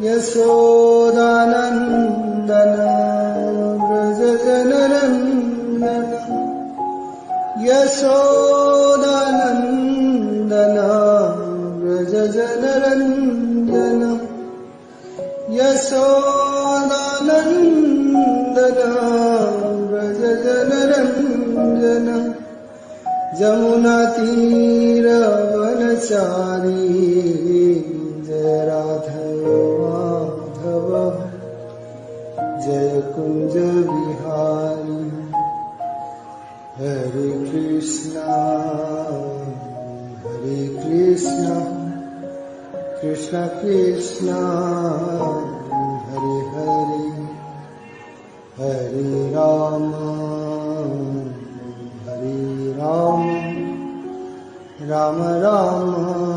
Yashodanandan व्रजजनरञ्जन Yashodanandan व्रजजनरञ्जन Yashodanandan व्रजजनरञ्जन जमुनातीरवनचारी Jai Radhav Madhav Jai Kunj Vihari Hare Krishna Krishna Krishna Hare Hare Hare Ram Ram Ram